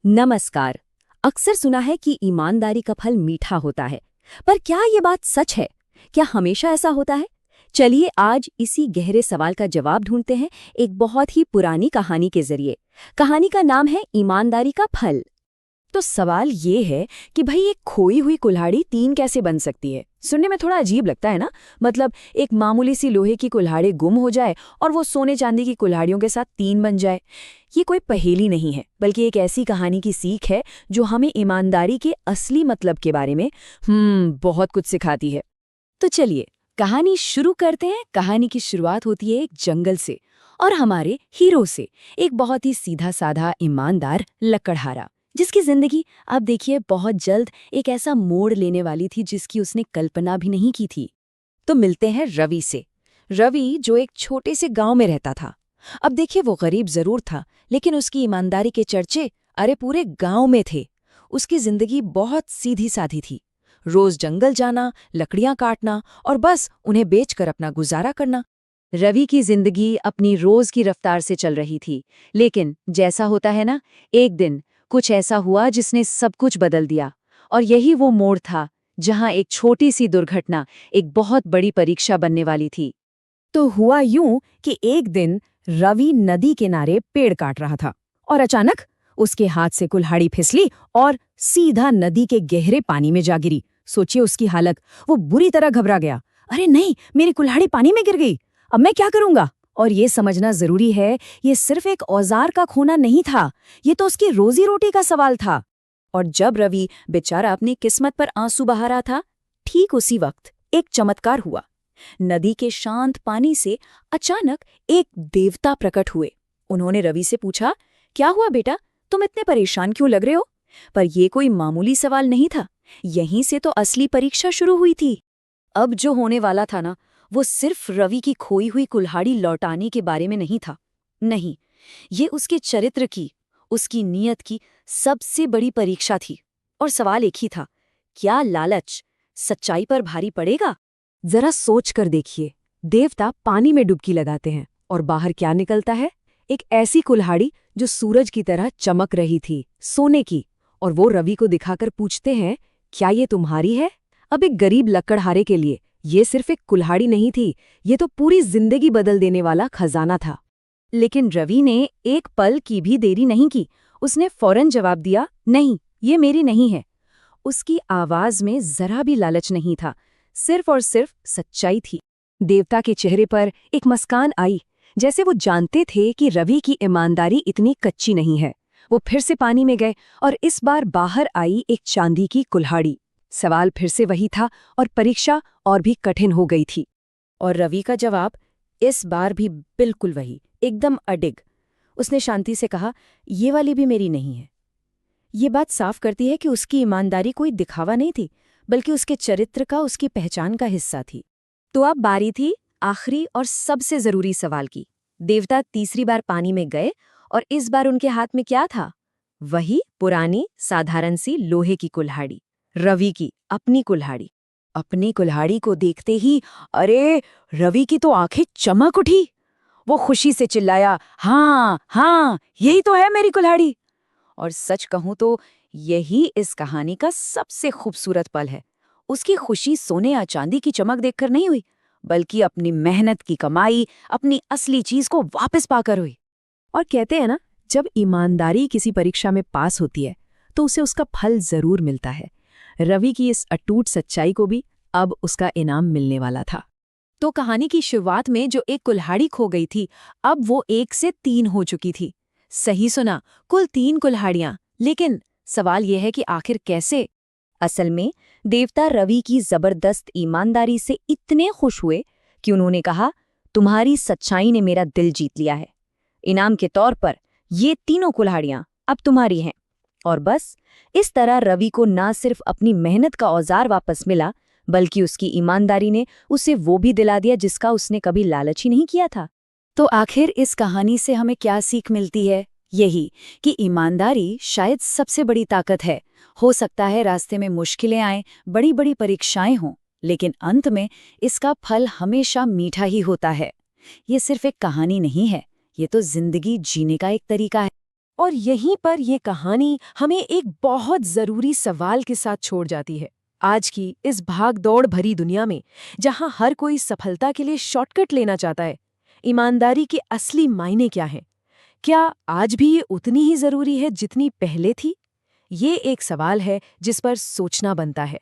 नमस्कार। अक्सर सुना है कि ईमानदारी का फल मीठा होता है, पर क्या ये बात सच है? क्या हमेशा ऐसा होता है? चलिए आज इसी गहरे सवाल का जवाब ढूंढते हैं एक बहुत ही पुरानी कहानी के जरिए। कहानी का नाम है ईमानदारी का फल। तो सवाल ये है कि भाई एक खोई हुई कुल्हाड़ी तीन कैसे बन सकती है? सुनने में थोड़ा अजीब लगता है ना। मतलब एक मामूली सी लोहे की कुल्हाड़ी गुम हो जाए और वो सोने चांदी की कुल्हाड़ियों के साथ तीन बन जाए। ये कोई पहेली नहीं है, बल्कि एक ऐसी कहानी की सीख है जो हमें ईमानदारी के असली मतलब के बारे में बहुत कुछ सिखाती है। तो चलिए कहानी शुरू करते हैं। कहानी की शुरुआत होती है एक जंगल से और हमारे हीरो से, एक बहुत ही सीधा साधा ईमानदार लकड़हारा, जिसकी जिंदगी आप देखिए बहुत जल्द एक ऐसा मोड़ लेने वाली थी जिसकी उसने कल्पना भी नहीं की थी। तो मिलते हैं रवि से। रवि जो एक छोटे से गांव में रहता था। अब देखिए वो गरीब जरूर था, लेकिन उसकी ईमानदारी के चर्चे अरे पूरे गांव में थे। उसकी जिंदगी बहुत सीधी साधी थी। रोज जंगल जाना, लकड़ियां काटना और बस उन्हें बेचकर अपना गुजारा करना। रवि की जिंदगी अपनी रोज की रफ्तार से चल रही थी, लेकिन जैसा होता है ना, एक दिन कुछ ऐसा हुआ जिसने सब कुछ बदल दिया। और यही वो मोड़ था जहां एक छोटी सी दुर्घटना एक बहुत बड़ी परीक्षा बनने वाली थी। तो हुआ यूं कि एक दिन रवि नदी किनारे पेड़ काट रहा था और अचानक उसके हाथ से कुल्हाड़ी फिसली और सीधा नदी के गहरे पानी में जा गिरी। सोचिए उसकी हालत। वो बुरी तरह घबरा गया। अरे नहीं, मेरी कुल्हाड़ी पानी में गिर गई, अब मैं क्या करूंगा? और ये समझना जरूरी है, ये सिर्फ एक औजार का खोना नहीं था, ये तो उसकी रोजी रोटी का सवाल था। और जब रवि बेचारा अपनी किस्मत पर आंसू बहा रहा था, ठीक उसी वक्त एक चमत्कार हुआ। नदी के शांत पानी से अचानक एक देवता प्रकट हुए। उन्होंने रवि से पूछा, क्या हुआ बेटा, तुम इतने परेशान क्यों लग रहे हो? पर यह कोई मामूली सवाल नहीं था। यहीं से तो असली परीक्षा शुरू हुई थी। अब जो होने वाला था ना, वो सिर्फ रवि की खोई हुई कुल्हाड़ी लौटाने के बारे में नहीं था। नहीं, ये उसके चरित्र की, उसकी नीयत की सबसे बड़ी परीक्षा थी। और सवाल एक ही था, क्या लालच सच्चाई पर भारी पड़ेगा? जरा सोच कर देखिए, देवता पानी में डुबकी लगाते हैं और बाहर क्या निकलता है? एक ऐसी कुल्हाड़ी जो सूरज की तरह चमक रही थी, सोने की। और वो रवि को दिखाकर पूछते हैं, क्या ये तुम्हारी है? अब एक गरीब लकड़हारे के लिए ये सिर्फ एक कुल्हाड़ी नहीं थी, ये तो पूरी जिंदगी बदल देने वाला खजाना था। लेकिन रवि ने एक पल की भी देरी नहीं की। उसने फौरन जवाब दिया, नहीं, ये मेरी नहीं है। उसकी आवाज में जरा भी लालच नहीं था, सिर्फ और सिर्फ सच्चाई थी। देवता के चेहरे पर एक मुस्कान आई, जैसे वो जानते थे कि रवि की ईमानदारी इतनी कच्ची नहीं है। वो फिर से पानी में गए और इस बार बाहर आई एक चांदी की कुल्हाड़ी। सवाल फिर से वही था और परीक्षा और भी कठिन हो गई थी। और रवि का जवाब इस बार भी बिल्कुल वही, एकदम अडिग। उसने शांति से कहा, ये वाली भी मेरी नहीं है। ये बात साफ करती है कि उसकी ईमानदारी कोई दिखावा नहीं थी, बल्कि उसके चरित्र का, उसकी पहचान का हिस्सा थी। तो अब बारी थी आखिरी और सबसे जरूरी सवाल की। देवता तीसरी बार पानी में गए और इस बार उनके हाथ में क्या था? वही पुरानी साधारण सी लोहे की कुल्हाड़ी, रवि की अपनी कुल्हाड़ी। अपनी कुल्हाड़ी को देखते ही अरे रवि की तो आंखें चमक उठी। वो खुशी से चिल्लाया, हाँ हाँ, यही तो है मेरी कुल्हाड़ी। और सच कहूं तो यही इस कहानी का सबसे खूबसूरत पल है। उसकी खुशी सोने या चांदी की चमक देखकर नहीं हुई, बल्कि अपनी मेहनत की कमाई, अपनी असली चीज को वापस पाकर हुई। और कहते हैं ना, जब ईमानदारी किसी परीक्षा में पास होती है तो उसे उसका फल जरूर मिलता है। रवि की इस अटूट सच्चाई को भी अब उसका इनाम मिलने वाला था। तो कहानी की शुरुआत में जो एक कुल्हाड़ी खो गई थी, अब वो 1 से 3 हो चुकी थी। सही सुना, कुल 3 कुल्हाड़ियां। लेकिन सवाल यह है कि आखिर कैसे? असल में देवता रवि की जबरदस्त ईमानदारी से इतने खुश हुए कि उन्होंने कहा, तुम्हारी सच्चाई ने मेरा दिल जीत लिया है। इनाम के तौर पर ये तीनों कुल्हाड़ियां अब तुम्हारी हैं। और बस इस तरह रवि को ना सिर्फ अपनी मेहनत का औजार वापस मिला, बल्कि उसकी ईमानदारी ने उसे वो भी दिला दिया जिसका उसने कभी लालच ही नहीं किया था। तो आखिर इस कहानी से हमें क्या सीख मिलती है? यही कि ईमानदारी शायद सबसे बड़ी ताकत है। हो सकता है रास्ते में मुश्किलें आएं, बड़ी बड़ी परीक्षाएं हों, लेकिन अंत में इसका फल हमेशा मीठा ही होता है। ये सिर्फ एक कहानी नहीं है, ये तो जिंदगी जीने का एक तरीका है। और यहीं पर यह कहानी हमें एक बहुत ज़रूरी सवाल के साथ छोड़ जाती है। आज की इस भाग-दौड़ भरी दुनिया में, जहां हर कोई सफलता के लिए शॉर्टकट लेना चाहता है, ईमानदारी के असली मायने क्या हैं? क्या आज भी ये उतनी ही ज़रूरी है जितनी पहले थी? ये एक सवाल है जिस पर सोचना बनता है।